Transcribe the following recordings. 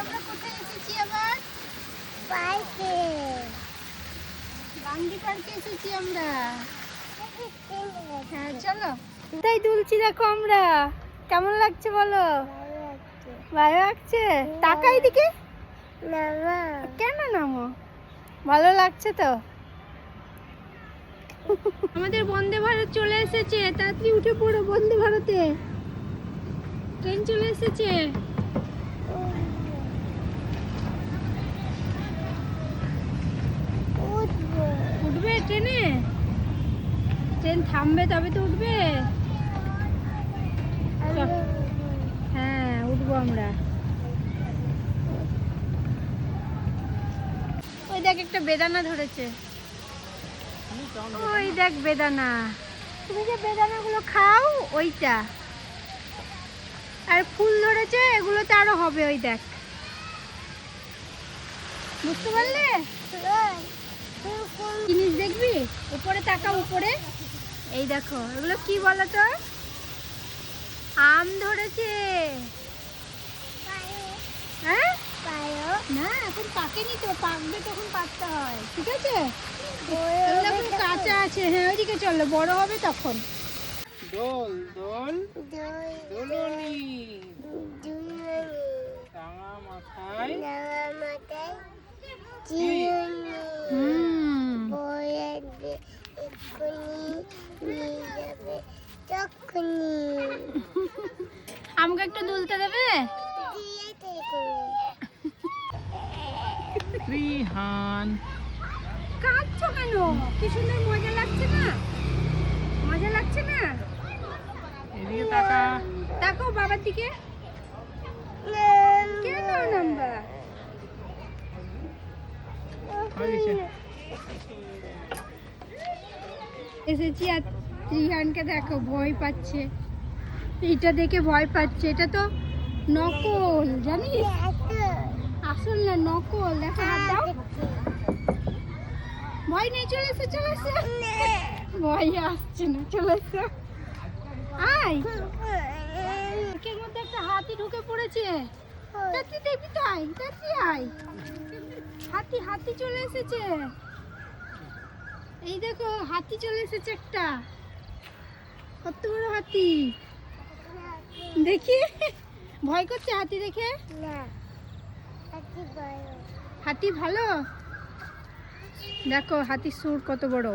আমরা কোথায় এসেছি আবার? পার্কে। গান্ধী পার্কে এসেছি আমরা। হ্যাঁ চলো। তাই দুলছি দেখো আমরা। কেমন লাগছে বলো? ভালো লাগছে। টাকা এদিকে কেন নামো? ভালো লাগছে তো। আমাদের বন্দে ভারত চলে এসেছে, তাড়াতাড়ি উঠে পড়ো। বন্দে ভারতে ট্রেন চলে এসেছে। উঠবে ট্রেনে? ট্রেন থামবে তবে তো উঠবে। হ্যাঁ উঠবো আমরা। ওই দেখ একটা বেদানা ধরেছে। ওই দেখ বেদানা। তুমি যে বেদানাগুলো খাও ওইটা। আর ফুল ধরেছে, এগুলোতে আরো হবে। ওই দেখ, বুঝতে পারলে? জিনিস দেখবি? উপরে তাকা, উপরে। এই দেখো, এগুলো কি বলো তো? আম ধরেছে। হ্যাঁ না, এখন পাকেনি তো, পাকবে তখন পাকতে হয়। ঠিক আছে, এখন কাঁচা আছে। হ্যাঁ ওইদিকে চলো, বড় হবে তখন। দোল দোল দোলনি, রাঙা মাথায় আমাকে একটু দুলতে দেবে? রিহান কাঁদছো কেন? কি সুন্দর মজা লাগছে না? মজা লাগছে না? এদিকে তাকা, তাকাও বাবার দিকে। কেন নাম্বা? এসেছি আর রিহানকে দেখো ভয় পাচ্ছে। এইটা দেখে ভয় পাচ্ছে। এটা তো নকল, জানিস? আসল না, নকল। দেখো, হাত দাও। ভয় নেই, চলে এসো, চলে এসো। ভয় আসছে না, চলে এসো। আয়, এর মধ্যে একটা হাতি ঢুকে পড়েছে। তাড়াতাড়ি দেখবি তো, আয় তাড়াতাড়ি আয়। হাতি, হাতি চলে এসেছে। এই দেখো, হাতি চলে এসেছে একটা। কত বড় হাতি দেখি। ভয় করছে হাতি দেখে? হাতি ভালো। দেখো হাতির সুর কত বড়।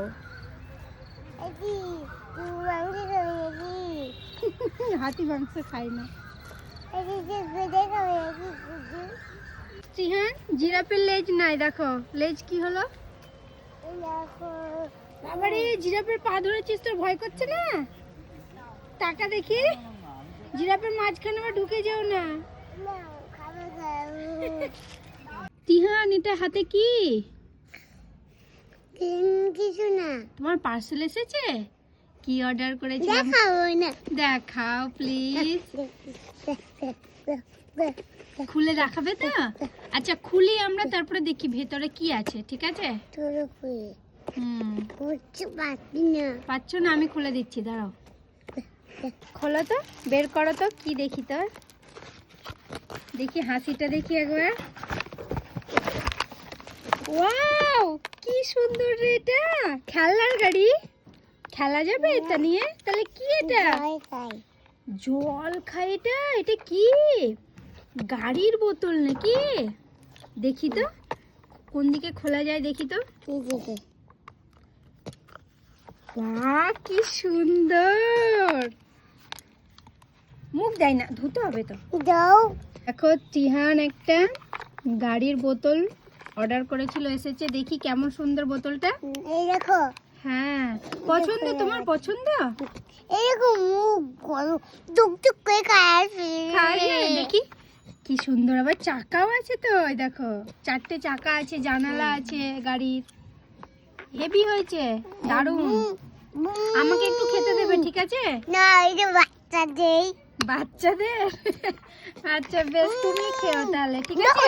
হাতি মাংস খায় না। হ্যাঁ, জিরাফের লেজ নাই। দেখো লেজ কি হলো। বাবারে, জিরাফের পা ধরেছিস, তোর ভয় করছে না? টাকা দেখি, জিরাফের মাঝখানে আবার ঢুকে যেও না। তিহান, এটা হাতে কি? কিছু না। তোমার পার্সেল এসেছে? কি অর্ডার করেছো? দেখাও না। দেখাও প্লিজ। খুলে দেখাবে তো? আচ্ছা খুলি আমরা, তারপরে দেখি ভেতরে কি আছে। ঠিক আছে? পাচ্ছ না? আমি খুলে দিচ্ছি, দাঁড়াও। খোলো তো, বের করো তো, কি দেখি তো। দেখি হাসিটা দেখি একবার। ওয়াও, কি সুন্দর রে এটা। খেলনার গাড়ি, খেলা যাবে এটা নিয়ে? তাহলে কি এটা? জল খায় এটা? এটা কি? গাড়ির বোতল নাকি? দেখি তো কোন দিকে খোলা যায়, দেখি তো। বাহ, কি সুন্দর। মুখ দেয় না, ধুতে হবে তো। দেখো তিহান একটা গাড়ির বোতল অর্ডার করেছিল, এসেছে। দেখি কেমন সুন্দর বোতলটা। এই দেখো। হ্যাঁ, পছন্দ? তোমার পছন্দ? এরকম টুকটুক করে খায়। দেখি কি সুন্দর। আবার চাকাও আছে তো। এই দেখো, 4টে চাকা আছে, জানালা আছে গাড়ির। হেভি হয়েছে, দারুণ। আমাকে একটু খেতে দেবে? ঠিক আছে? না, এটা বাচ্চাদের। বাচ্চাদের? আচ্ছা বেশ, তুমি খেও তাহলে। ঠিক আছে?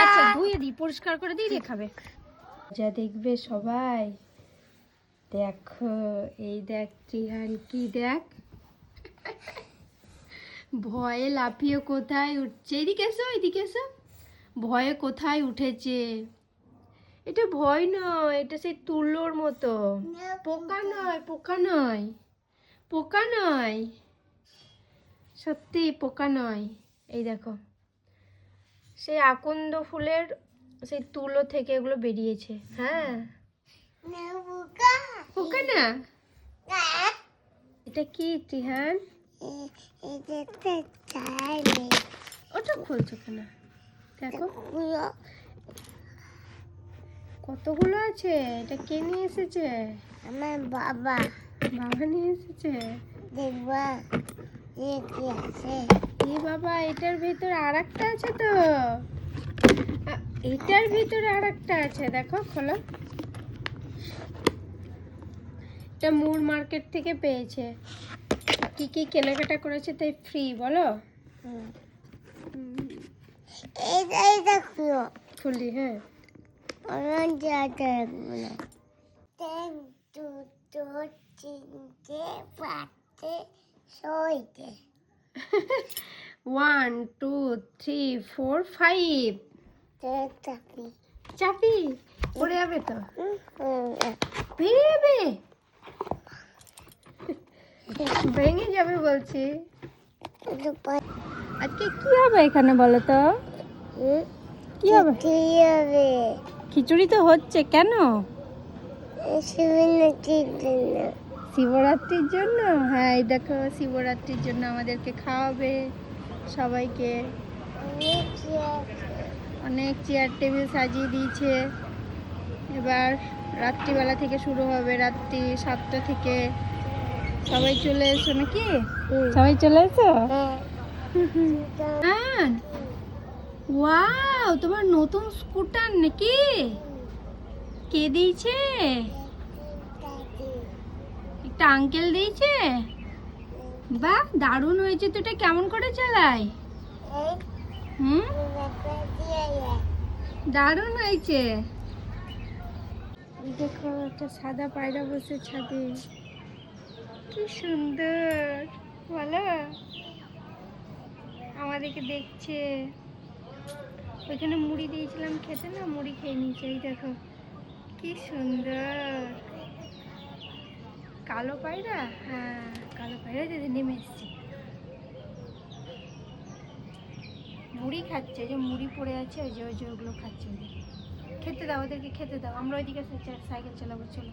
আচ্ছা ধুয়ে দিই, পরিষ্কার করে দিই, খাবে। যা দেখবে সবাই। দেখো, এই দেখ ত্রিহান, কি দেখ। ভয়ে লাফিয়ে কোথায় উঠছে, এদিকে এসো এদিকে এসো, ভয়ে কোথায় উঠেছে। এটা ভয় নয়, এটা সেই তুলোর মতো। পোকা নয়, পোকা নয়, পোকা নয়, সত্যি পোকা নয়। এই দেখো, সেই আকন্দ ফুলের সেই তুলো থেকে এগুলো বেরিয়েছে। হ্যাঁ, পোকা না। এটা কি তিহান? ওটা খুলছো কেন? দেখো কতগুলো আছে। এটা কে নিয়ে এসেছে? আমার বাবা। বাবা নিয়ে এসেছে। দেখবা কি আছে। এই বাবা, এটার ভিতরে আর একটা আছে তো। এটার ভিতরে আর একটা আছে, দেখো খোলো। এটা মুর মার্কেট থেকে পেয়েছে। কি কি কেনাকাটা করেছে তাই ফ্রি বলো। এইটা খুলো। খুলি, হ্যাঁ। One two three four five. চাপি পড়ে যাবে তো, ভেঙে যাবে, ভেঙে যাবে বলছি। আজকে কি হবে এখানে বলো তো? কি হবে? খিচুড়ি তো হচ্ছে, কেন? শিবরাত্রির জন্য। হ্যাঁ, এই দেখো শিবরাত্রির জন্য আমাদেরকে খাওয়াবে সবাইকে। অনেক চেয়ার টেবিল সাজিয়ে দিয়েছে। এবার রাত্রিবেলা থেকে শুরু হবে, রাত্রি 7টা থেকে। সবাই চলে এসো নাকি? সবাই চলে এসো। হ্যাঁ, ওয়াও, তোমার নতুন স্কুটার নাকি? কে দিয়েছে? একটা আঙ্কেল দিয়েছে। বাহ, দারুণ হয়েছে তো। এটা কেমন করে চালায়? দারুণ হয়েছে। দেখো, একটা সাদা পায়রা বসে ছাদে, কি সুন্দর বলো। আমাদেরকে দেখছে। ওইখানে মুড়ি দিয়েছিলাম খেতে, না মুড়ি খেয়ে নিয়েছে। এই দেখো কি সুন্দর কালো পায়রা। হ্যাঁ, কালো পায়রা যদি নেমে এসছে, মুড়ি খাচ্ছে। যে মুড়ি পড়ে আছে, ওই যে ওগুলো খাচ্ছে। খেতে দাও ওদেরকে, খেতে দাও। আমরা ওইদিকে সাইকেল চালাবো, চলো।